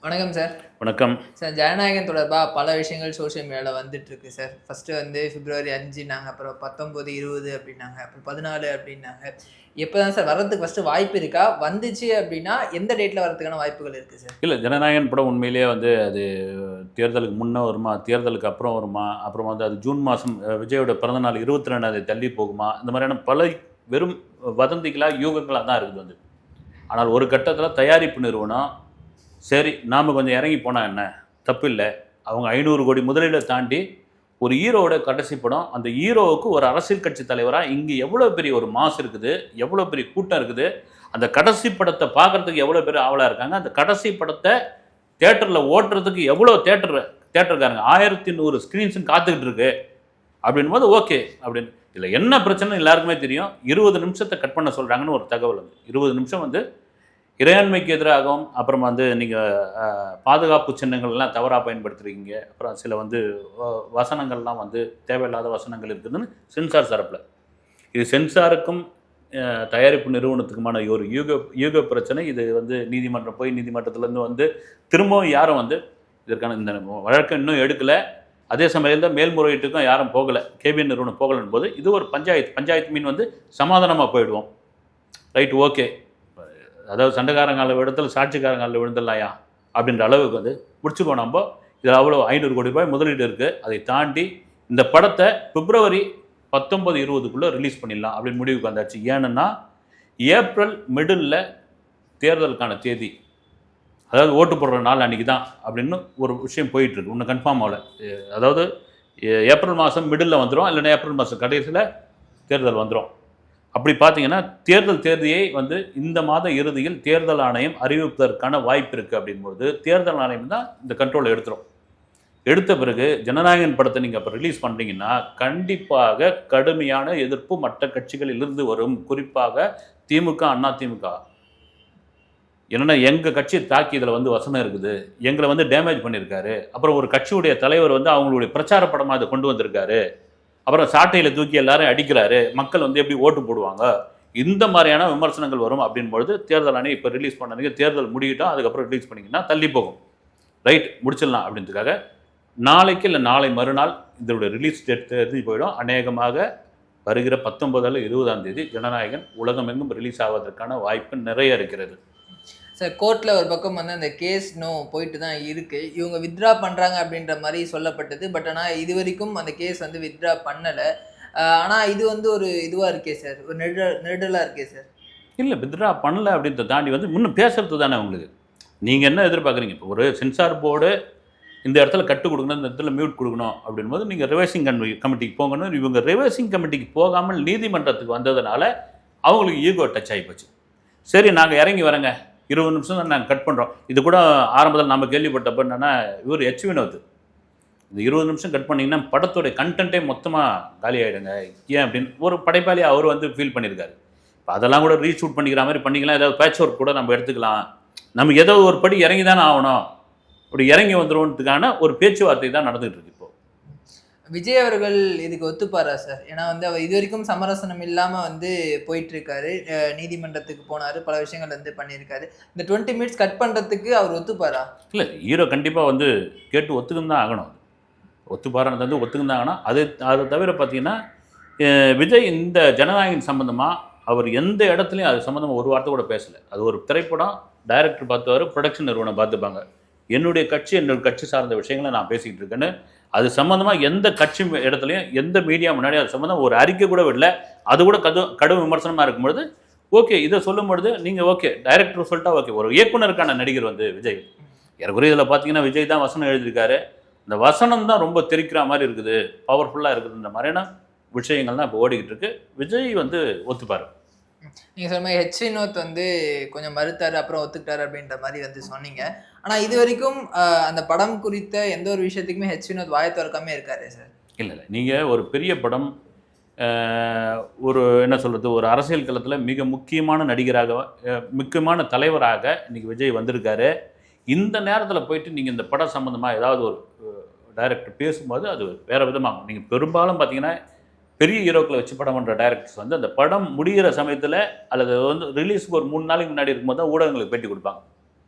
வணக்கம் சார். வணக்கம். சார் ஜனநாயகம் தொடர்பா பல விஷயங்கள் சோசியல் மீடியால வந்துட்டுருக்கு சார். ஃபர்ஸ்ட்டு வந்து பிப்ரவரி 5ன்னாங்க. அப்புறம் 19, 20 அப்டின்னாங்க. அப்புறம் 14 அப்டின்னாங்க. எப்பதான் சார் வர்றதுக்கு ஃபர்ஸ்ட்டு வாய்ப்பு இருக்கா? வந்துச்சு அப்டின்னா, எந்த டேட்ல வர்றதுக்கான வாய்ப்புகள் இருக்கு சார்? இல்ல ஜனநாயகன் படம் உண்மையிலேயே வந்து அது தேர்தலுக்கு முன்ன வருமா? தேர்தலுக்கு அப்புறம் வருமா? அப்புறம் வந்து அது ஜூன் மாதம் விஜயோட பிறந்தநாள் 22ஆம் தள்ளி போகுமா? இந்த மாதிரியான பல வெறும் வதந்திகளா, யூகங்களா தான் இருக்குது வந்து. ஆனால் ஒரு கட்டத்தில தயாரிப்பு நிறுவனம், சரி நாம கொஞ்சம் இறங்கி போனா என்ன? தப்பில்ல. அவங்க 500 கோடி முதலீட தாண்டி ஒரு ஹீரோவோட கடைசி படம். அந்த ஹீரோவுக்கு ஒரு அரசியல் கட்சி தலைவரா இங்க எவ்வளோ பெரிய ஒரு மாஸ் இருக்குது, எவ்வளோ பெரிய கூட்டம் இருக்குது. அந்த கடைசி படத்தை பார்க்கறதுக்கு எவ்வளோ பேர் ஆவலா இருக்காங்க. அந்த கடைசி படத்தை தியேட்டர்ல ஓட்டுறதுக்கு எவ்வளோ தியேட்டர்காரங்க 1100 ஸ்க்ரீன்ஸ்ன்னு காத்துக்கிட்டு இருக்கு. அப்படின்போது ஓகே அப்படின்னு. இதில் என்ன பிரச்சனை எல்லாருக்குமே தெரியும். 20 நிமிஷத்தை கட் பண்ண சொல்றாங்கன்னு ஒரு தகவல் வந்து. 20 நிமிஷம் வந்து இறையாண்மைக்கு எதிராகவும், அப்புறம் வந்து நீங்கள் பாதுகாப்பு சின்னங்கள்லாம் தவறாக பயன்படுத்துகிறீங்க, அப்புறம் சில வந்து வசனங்கள்லாம் வந்து தேவையில்லாத வசனங்கள் இருக்குதுன்னு சென்சார் தரப்பில். இது சென்சாருக்கும் தயாரிப்பு நிறுவனத்துக்குமான ஒரு யூக பிரச்சனை. இது வந்து நீதிமன்றத்திலேருந்து வந்து திரும்பவும் யாரும் வந்து இதற்கான இந்த வழக்கம் இன்னும் எடுக்கலை. அதே சமயத்தில் மேல்முறையீட்டுக்கும் யாரும் போகலை, கேபிஎன் நிறுவனம் போகலன்னு போது இது ஒரு பஞ்சாயத்து மீன் வந்து சமாதானமாக போயிடுவோம். Right, okay. அதாவது சண்டைக்காரங்கால இடத்துல சாட்சிக்காரங்கால விழுந்துடலாயா அப்படின்ற அளவுக்கு வந்து முடிச்சுக்கோ. நம்ம இதில் அவ்வளோ 500 கோடி ரூபாய் முதலீடு இருக்குது. அதை தாண்டி இந்த படத்தை பிப்ரவரி 19, 20க்குள்ளே ரிலீஸ் பண்ணிடலாம் அப்படின்னு முடிவுக்கு வந்தாச்சு. ஏன்னா ஏப்ரல் மிடில் தேர்தலுக்கான தேதி, அதாவது ஓட்டு போடுற நாள் அன்றைக்கி தான் அப்படின்னு ஒரு விஷயம் போயிட்டுருக்கு. இன்னும் கன்ஃபார்ம் ஆகலை. அதாவது ஏப்ரல் மாதம் மிடில் வந்துடும், இல்லைன்னா ஏப்ரல் மாதம் கடைசியில் தேர்தல் வந்துடும். அப்படி பார்த்தீங்கன்னா தேர்தல் தேதியை வந்து இந்த மாத இறுதியில் தேர்தல் ஆணையம் அறிவிப்பதற்கான வாய்ப்பு இருக்குது. அப்படின்போது தேர்தல் ஆணையம் தான் இந்த கண்ட்ரோலை எடுத்துரும். எடுத்த பிறகு ஜனநாயகன் படத்தை நீங்கள் அப்போ ரிலீஸ் பண்ணுறீங்கன்னா கண்டிப்பாக கடுமையான எதிர்ப்பு மற்ற கட்சிகளிலிருந்து வரும். குறிப்பாக திமுக, அண்ணா திமுக. என்னென்னா எங்கள் கட்சியை தாக்கி இதில் வந்து வசனம் இருக்குது, எங்களை வந்து டேமேஜ் பண்ணியிருக்காரு, அப்புறம் ஒரு கட்சியுடைய தலைவர் வந்து அவங்களுடைய பிரச்சார படமாக அதை கொண்டு வந்திருக்காரு, அப்புறம் சாட்டையில் தூக்கி எல்லாரும் அடிக்கிறாரு, மக்கள் வந்து எப்படி ஓட்டு போடுவாங்க, இந்த மாதிரியான விமர்சனங்கள் வரும். அப்படின்பொழுது தேர்தல் ஆணையம் இப்போ ரிலீஸ் பண்ணாங்க, தேர்தல் முடிக்கிட்டோம் அதுக்கப்புறம் ரிலீஸ் பண்ணிங்கன்னா தள்ளி போகும். ரைட், முடிச்சிடலாம் அப்படின்றதுக்காக நாளைக்கு இல்லை நாளை மறுநாள் இதோடைய ரிலீஸ் டேட் தெரிஞ்சு போயிடும். அநேகமாக வருகிற 19 அல்லது 20ஆம் தேதி ஜனநாயகன் உலகமெங்கும் ரிலீஸ் ஆவதற்கான வாய்ப்பு நிறைய இருக்கிறது. சார் கோர்ட்டில் ஒரு பக்கம் வந்து அந்த கேஸ் இன்னும் போயிட்டு தான் இருக்குது. இவங்க வித்ட்ரா பண்ணுறாங்க அப்படின்ற மாதிரி சொல்லப்பட்டது. பட் ஆனால் இது வரைக்கும் அந்த கேஸ் வந்து வித்ட்ரா பண்ணலை. ஆனால் இது வந்து ஒரு இதுவாக இருக்கே சார், ஒரு நெருடலாக இருக்கே சார். இல்லை, வித்ட்ரா பண்ணல அப்படின்றத தாண்டி வந்து இன்னும் பேசுறது தானே உங்களுக்கு. நீங்கள் என்ன எதிர்பார்க்குறீங்க? இப்போ ஒரு சென்சார் போர்டு இந்த இடத்துல கட்டு கொடுக்கணும், இந்த இடத்துல மியூட் கொடுக்கணும் அப்படின்போது நீங்கள் ரிவைசிங் கமிட்டிக்கு போகணும். இவங்க ரிவைசிங் கமிட்டிக்கு போகாமல் நீதிமன்றத்துக்கு வந்ததுனால அவங்களுக்கு ஈகோ டச் ஆகி போச்சு. சரி நாங்கள் இறங்கி வரேங்க, 20 நிமிஷம் தான் நாங்கள் கட் பண்ணுறோம். இது கூட ஆரம்பத்தில் நம்ம கேள்விப்பட்டப்போ என்னென்னா இவர் எச் வினோத் இந்த 20 நிமிஷம் கட் பண்ணிங்கன்னா படத்தோடைய கண்டென்ட்டே மொத்தமாக காலி ஆகிடுங்க, ஏன் அப்படின்னு ஒரு படைப்பாளி அவர் வந்து ஃபீல் பண்ணியிருக்காரு. இப்போ அதெல்லாம் கூட ரீஷூட் பண்ணிக்கிற மாதிரி பண்ணிக்கலாம், ஏதாவது பேட்ச் ஒர்க் கூட நம்ம எடுத்துக்கலாம், நம்ம ஏதோ ஒரு படி இறங்கி தானே ஆகணும், அப்படி இறங்கி வந்துடுவோன்றதுக்கான ஒரு பேச்சுவார்த்தை தான் நடந்துகிட்டு இருக்கு. இப்போ விஜய் அவர்கள் இதுக்கு ஒத்துப்பாரா சார்? ஏன்னா வந்து அவர் இது வரைக்கும் சமரசனம் இல்லாமல் வந்து போயிட்டுருக்காரு. நீதிமன்றத்துக்கு போனார், பல விஷயங்கள் வந்து பண்ணியிருக்காரு. இந்த 20 மினிட்ஸ் கட் பண்ணுறதுக்கு அவர் ஒத்துப்பாரா? இல்லை, ஹீரோ கண்டிப்பாக வந்து கேட்டு ஒத்துக்குன்னு தான் ஆகணும். ஒத்துப்பாரானது வந்து ஒத்துக்குன்னு தான் ஆகணும். அதை தவிர பார்த்தீங்கன்னா விஜய் இந்த ஜனநாயகன் சம்மந்தமாக அவர் எந்த இடத்துலையும் அது சம்மந்தமாக ஒரு வார்த்தை கூட பேசலை. அது ஒரு திரைப்படம், டைரக்டர் பார்த்துவார், ப்ரொடக்ஷன் நிறுவனம் பார்த்துப்பாங்க. என்னுடைய கட்சி சார்ந்த விஷயங்களை நான் பேசிக்கிட்டு இருக்கேன்னு அது சம்மந்தமாக எந்த கட்சி இடத்துலையும் எந்த மீடியா முன்னாடி அது சம்மந்தம் ஒரு அறிக்கை கூட விடல. அது கூட கடும் விமர்சனமாக இருக்கும்பொழுது ஓகே, இதை சொல்லும் பொழுது நீங்கள் ஓகே டைரக்டர் சொல்லிட்டா ஓகே. ஒரு இயக்குனருக்கான நடிகர் வந்து விஜய், எனக்கு இதில் பார்த்தீங்கன்னா விஜய் தான் வசனம் எழுதியிருக்காரு. இந்த வசனம் தான் ரொம்ப தெரிக்கிற மாதிரி இருக்குது, பவர்ஃபுல்லாக இருக்குதுன்ற மாதிரியான விஷயங்கள் தான் இப்போ ஓடிக்கிட்டு இருக்கு. விஜய் வந்து ஒத்துப்பார். நீங்கள் சொன்ன மாதிரி ஹெச் வினோத் வந்து கொஞ்சம் மறுத்தார், அப்புறம் ஒத்துக்கிட்டார் அப்படின்ற மாதிரி வந்து சொன்னீங்க. ஆனால் இது வரைக்கும் அந்த படம் குறித்த எந்த ஒரு விஷயத்துக்குமே ஹெச் வினோத் வாயை திறக்காமே இருக்காரு சார். இல்லை, நீங்கள் ஒரு பெரிய படம், ஒரு என்ன சொல்கிறது, ஒரு அரசியல் களத்தில் மிக முக்கியமான நடிகராக, முக்கியமான தலைவராக இன்றைக்கி விஜய் வந்திருக்காரு. இந்த நேரத்தில் போயிட்டு நீங்கள் இந்த படம் சம்மந்தமாக ஏதாவது ஒரு டைரக்டர் பேசும்போது அது வேறு விதமாகும். நீங்கள் பெரும்பாலும் பார்த்தீங்கன்னா பெரிய ஹீரோக்களை வச்சு படம் பண்ணுற டைரக்டர்ஸ் வந்து அந்த படம் முடிகிற சமயத்தில் அல்லது வந்து ரிலீஸுக்கு ஒரு 3 நாளைக்கு முன்னாடி இருக்கும்போது தான் ஊடகங்களுக்கு பேட்டி கொடுப்பாங்க.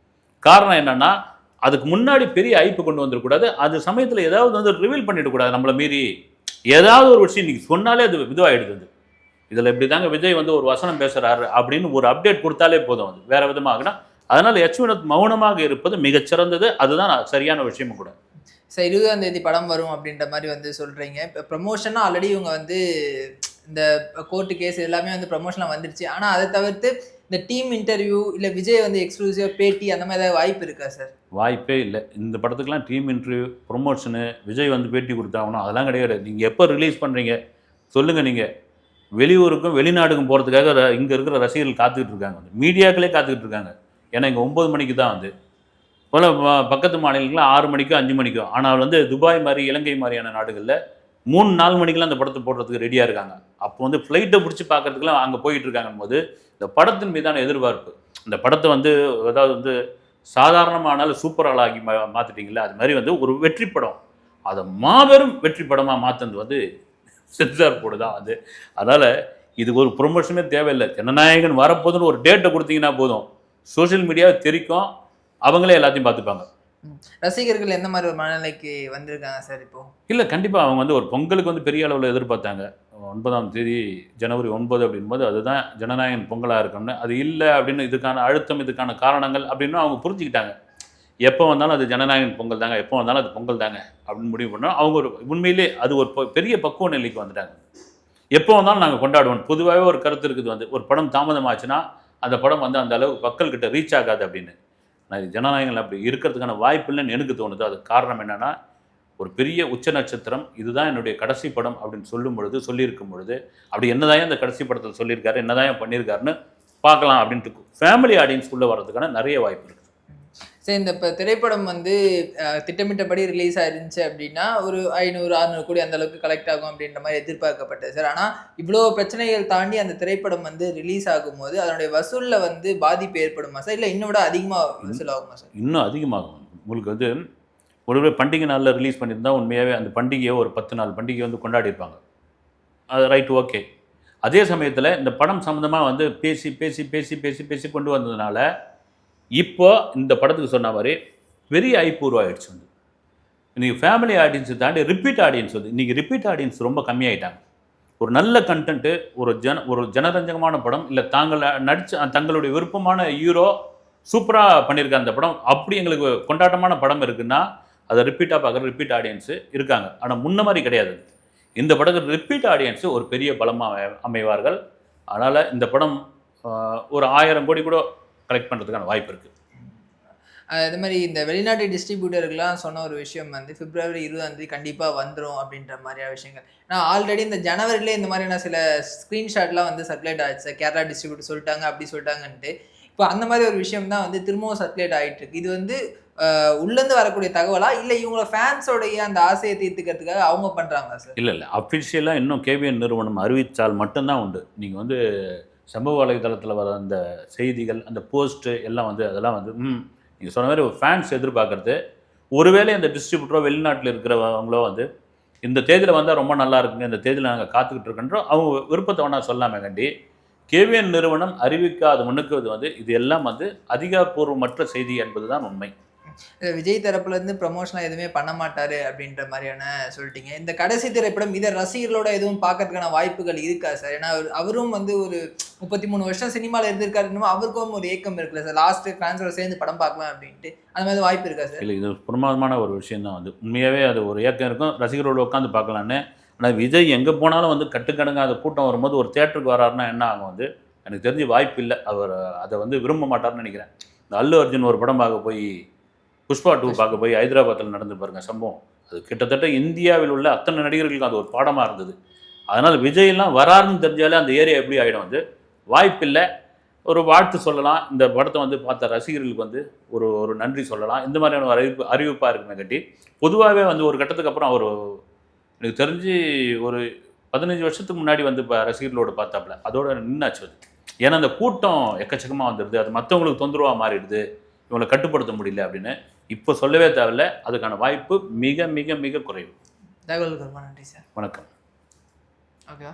காரணம் என்னென்னா அதுக்கு முன்னாடி பெரிய ஐப்பு கொண்டு வந்துடக்கூடாது. அது சமயத்தில் ஏதாவது வந்து ரிவீல் பண்ணிடக்கூடாது. நம்மளை மீறி ஏதாவது ஒரு விஷயம் இன்னைக்கு சொன்னாலே அது இதுவாகிடுது. இதில் இப்படி தாங்க விஜய் வந்து ஒரு வசனம் பேசுகிறாரு அப்படின்னு ஒரு அப்டேட் கொடுத்தாலே போதும். அது வேற விதமாகனா அதனால் வினோத் மௌனமாக இருப்பது மிகச்சிறந்தது. அதுதான் சரியான விஷயமும் கூட. சார் 20ஆம் தேதி படம் வரும் அப்படின்ற மாதிரி வந்து சொல்கிறீங்க. இப்போ ப்ரமோஷனாக ஆல்ரெடி இவங்க வந்து இந்த கோர்ட்டு கேஸ் எல்லாமே வந்து ப்ரமோஷனாக வந்துருச்சு. ஆனால் அதை தவிர்த்து இந்த டீம் இன்டர்வியூ இல்லை விஜய் வந்து எக்ஸ்க்ளூசிவாக பேட்டி அந்த மாதிரி ஏதாவது வாய்ப்பு இருக்கா சார்? வாய்ப்பே இல்லை. இந்த படத்துக்கெலாம் டீம் இன்டர்வியூ, ப்ரொமோஷனு, விஜய் வந்து பேட்டி கொடுத்தாகணும் அதெல்லாம் கிடையாது. நீங்கள் எப்போ ரிலீஸ் பண்ணுறீங்க சொல்லுங்கள். நீங்கள் வெளியூருக்கும் வெளிநாடுக்கும் போகிறதுக்காக இங்கே இருக்கிற ரசிகர்கள் காத்துக்கிட்டு இருக்காங்க. மீடியாக்களே காத்துக்கிட்டு இருக்காங்க. ஏன்னா இங்கே 9 மணிக்கு தான் வந்து போல் பக்கத்து மாநிலங்களில் 6 மணிக்கோ 5 மணிக்கோ. ஆனால் வந்து துபாய் மாதிரி இலங்கை மாதிரியான நாடுகளில் 3-4 மணிக்கெலாம் அந்த படத்தை போடுறதுக்கு ரெடியாக இருக்காங்க. அப்போ வந்து ஃப்ளைட்டை பிடிச்சி பார்க்கறதுக்குலாம் அங்கே போயிட்டு இருக்காங்க போது இந்த படத்தின் மீதான எதிர்பார்ப்பு, இந்த படத்தை வந்து அதாவது வந்து சாதாரணமானாலும் சூப்பர் ஆளாகி மாற்றிட்டீங்களா, அது மாதிரி வந்து ஒரு வெற்றி படம், அதை மாபெரும் வெற்றி படமாக மாற்றினது வந்து சென்சார் போர்டு தான் அது. அதனால் இதுக்கு ஒரு ப்ரொமோஷனே தேவையில்லை. ஜனநாயகன் வரப்போதுன்னு ஒரு டேட்டை கொடுத்தீங்கன்னா போதும், சோஷியல் மீடியாவை தெரிக்கும், அவங்களே எல்லாத்தையும் பார்த்துப்பாங்க. ரசிகர்கள் எந்த மாதிரி ஒரு மனநிலைக்கு வந்திருக்காங்க சார் இப்போ? இல்லை கண்டிப்பாக அவங்க வந்து ஒரு பொங்கலுக்கு வந்து பெரிய அளவில் எதிர்பார்த்தாங்க. 9ஆம் தேதி ஜனவரி 9 அப்படின்போது அதுதான் ஜனநாயகன் பொங்கலாக இருக்கும்னு. அது இல்லை அப்படின்னு இதுக்கான அழுத்தம், இதுக்கான காரணங்கள் அப்படின்னு அவங்க புரிஞ்சுக்கிட்டாங்க. எப்போ வந்தாலும் அது ஜனநாயகன் பொங்கல் தாங்க, எப்போ வந்தாலும் அது பொங்கல் தாங்க அப்படின்னு முடிவு பண்ணோம். அவங்க ஒரு உண்மையிலே அது ஒரு பெரிய பக்குவ நிலைக்கு வந்துட்டாங்க. எப்போ வந்தாலும் நாங்கள் கொண்டாடுவோம். பொதுவாகவே ஒரு கருத்து இருக்குது வந்து ஒரு படம் தாமதமாச்சுன்னா அந்த படம் வந்து அந்த அளவுக்கு மக்கள்கிட்ட ரீச் ஆகாது அப்படின்னு. நான் ஜனநாயகங்கள் அப்படி இருக்கிறதுக்கான வாய்ப்பு இல்லைன்னு எனக்கு தோணுது. அது காரணம் என்னென்னா, ஒரு பெரிய உச்ச நட்சத்திரம் இதுதான் என்னுடைய கடைசி படம் அப்படின்னு சொல்லியிருக்கும் பொழுது அப்படி என்னதான் இந்த கடைசி படத்தில் சொல்லியிருக்காரு, என்னதான் பண்ணியிருக்காருன்னு பார்க்கலாம் அப்படின்ட்டு ஃபேமிலி ஆடியன்ஸ்குள்ளே வர்றதுக்கான நிறைய வாய்ப்பு இருக்குது. சரி, இந்த இப்போ திரைப்படம் வந்து திட்டமிட்டபடி ரிலீஸ் ஆயிருந்துச்சு அப்படின்னா ஒரு 500-600 கோடி அந்த அளவுக்கு கலெக்ட் ஆகும் அப்படின்ற மாதிரி எதிர்பார்க்கப்பட்டது சார். ஆனால் இவ்வளோ பிரச்சனைகள் தாண்டி அந்த திரைப்படம் வந்து ரிலீஸ் ஆகும்போது அதனுடைய வசூலில் வந்து பாதிப்பு ஏற்படுமா சார், இல்லை இன்னும் விட அதிகமாக வசூல் ஆகுமா சார்? இன்னும் அதிகமாகும். உங்களுக்கு வந்து ஒரு பண்டிகை நாளில் ரிலீஸ் பண்ணியிருந்தால் உண்மையாகவே அந்த பண்டிகையை ஒரு 10 நாள் பண்டிகை வந்து கொண்டாடிருப்பாங்க. அது ரைட், ஓகே. அதே சமயத்தில் இந்த படம் சம்மந்தமாக வந்து பேசி பேசி பேசி பேசி பேசி கொண்டு வந்ததுனால இப்போ இந்த படத்துக்கு சொன்ன மாதிரி பெரிய ஐப்பு உருவாகிடுச்சு. வந்து இன்றைக்கி ஃபேமிலி ஆடியன்ஸை தாண்டி ரிப்பீட் ஆடியன்ஸ் வந்து இன்றைக்கி ரிப்பீட் ஆடியன்ஸ் ரொம்ப கம்மியாயிட்டாங்க. ஒரு நல்ல கண்டென்ட்டு, ஒரு ஜனரஞ்சகமான படம், இல்லை தங்களுடைய விருப்பமான ஹீரோ சூப்பராக பண்ணியிருக்க அந்த படம், அப்படி எங்களுக்கு கொண்டாட்டமான படம் இருக்குன்னா அதை ரிப்பீட்டாக பார்க்குற ரிப்பீட் ஆடியன்ஸு இருக்காங்க. ஆனால் முன்ன மாதிரி கிடையாது. இந்த படத்துக்கு ரிப்பீட் ஆடியன்ஸு ஒரு பெரிய பலமாக அமைவார்கள். அதனால் இந்த படம் ஒரு 1000 கோடி கூட கலெக்ட் பண்ணுறதுக்கான வாய்ப்பு இருக்குது. அது மாதிரி இந்த வெளிநாட்டு டிஸ்ட்ரிபியூட்டருக்குலாம் சொன்ன ஒரு விஷயம் வந்து பிப்ரவரி 20ஆம் தேதி கண்டிப்பாக வந்துடும் அப்படின்ற மாதிரியான விஷயங்கள். நான் ஆல்ரெடி இந்த ஜனவரியிலே இந்த மாதிரியான சில ஸ்க்ரீன்ஷாட்லாம் வந்து சர்க்குலேட் ஆகிடுச்சு சார். கேரளா டிஸ்ட்ரிபியூட்டர் சொல்லிட்டாங்க அப்படி சொல்லிட்டாங்கன்ட்டு. இப்போ அந்த மாதிரி ஒரு விஷயம் தான் வந்து திரும்பவும் சர்க்குலேட் ஆகிட்டு இருக்கு. இது வந்து உள்ளேருந்து வரக்கூடிய தகவலா, இல்லை இவங்களோட ஃபேன்ஸோடைய அந்த ஆசையை தீர்த்துக்கிறதுக்காக அவங்க பண்ணுறாங்களா சார்? இல்லை அஃபிஷியலாக இன்னும் கேவிஎன் நிறுவனம் அறிவித்தால் மட்டும்தான் உண்டு. நீங்கள் வந்து சமூக வலைதளத்தில் வர அந்த செய்திகள், அந்த போஸ்ட்டு எல்லாம் வந்து அதெல்லாம் வந்து நீங்கள் சொன்ன மாதிரி ஒரு ஃபேன்ஸ் எதிர்பார்க்குறது. ஒருவேளை அந்த டிஸ்ட்ரிபியூட்டரோ வெளிநாட்டில் இருக்கிறவங்களோ வந்து இந்த தேதியில் வந்தால் ரொம்ப நல்லா இருக்குங்க, இந்த தேதியில் நாங்கள் காத்துக்கிட்டு இருக்கோன்றோம் அவங்க விருப்பத்தை வேணா சொல்லாமே கண்டி. கேவிஎன் நிறுவனம் அறிவிக்காத முன்னுக்குவது வந்து இது எல்லாம் வந்து அதிகாரப்பூர்வமற்ற செய்தி என்பது தான் உண்மை. விஜய் தரப்புல இருந்து ப்ரமோஷனாக எதுவுமே பண்ண மாட்டாரு அப்படின்ற மாதிரியான சொல்லிட்டீங்க. இந்த கடைசி திரைப்படம் இதை ரசிகர்களோட எதுவும் பார்க்கறதுக்கான வாய்ப்புகள் இருக்கா சார்? ஏன்னா அவரும் வந்து ஒரு 33 வருஷம் சினிமாவில் இருந்திருக்காருன்னு அவருக்கும் ஒரு ஏக்கம் இருக்குல்ல சார், லாஸ்ட் ஃபேன்ஸோட சேர்ந்து படம் பார்க்கலாம் அப்படின்ட்டு. அந்த மாதிரி வாய்ப்பு இருக்கா சார்? இல்லை, இது பிரமாதமான ஒரு விஷயம் தான். வந்து உண்மையாகவே அது ஒரு ஏக்கம் இருக்கும், ரசிகர்களோட உட்காந்து பார்க்கலான்னு. ஆனால் விஜய் எங்கே போனாலும் வந்து கட்டுக்கடங்காத கூட்டம் வரும்போது ஒரு தேட்டருக்கு வராருன்னா என்ன ஆகும் வந்து எனக்கு தெரிஞ்ச வாய்ப்பு இல்லை. அவர் அதை வந்து விரும்ப மாட்டார்னு நினைக்கிறேன். இந்த அல்லு அர்ஜுன் ஒரு படம் பார்க்க போய் புஷ்பா 2 பார்க்க போய் ஹைதராபாத்தில் நடந்து பாருங்க சம்பவம். அது கிட்டத்தட்ட இந்தியாவில் உள்ள அத்தனை நடிகர்களுக்கு அது ஒரு பாடமாக இருந்தது. அதனால் விஜயெல்லாம் வராருன்னு தெரிஞ்சாலே அந்த ஏரியா எப்படி ஆகிடும். வந்து வாய்ப்பில்லை. ஒரு வாழ்த்து சொல்லலாம், இந்த படத்தை வந்து பார்த்த ரசிகர்களுக்கு வந்து ஒரு நன்றி சொல்லலாம். இந்த மாதிரியான ஒரு அறிவிப்பாக இருக்குமே கட்டி. பொதுவாகவே வந்து ஒரு கட்டத்துக்கு அப்புறம் அவர் எனக்கு தெரிஞ்சு ஒரு 15 வருஷத்துக்கு முன்னாடி வந்து இப்போ ரசிகர்களோடு பார்த்தாப்புல அதோட நின்னாச்சு அது. ஏன்னா அந்த கூட்டம் எக்கச்சக்கமாக வந்துடுது, அது மற்றவங்களுக்கு தொந்தரவாக மாறிடுது, இவங்களை கட்டுப்படுத்த முடியல அப்படின்னு. இப்போ சொல்லவே தேவையில்லை, அதுக்கான வாய்ப்பு மிக மிக மிக குறைவு. தகவலுக்கு ரொம்ப நன்றி சார். வணக்கம். ஓகே.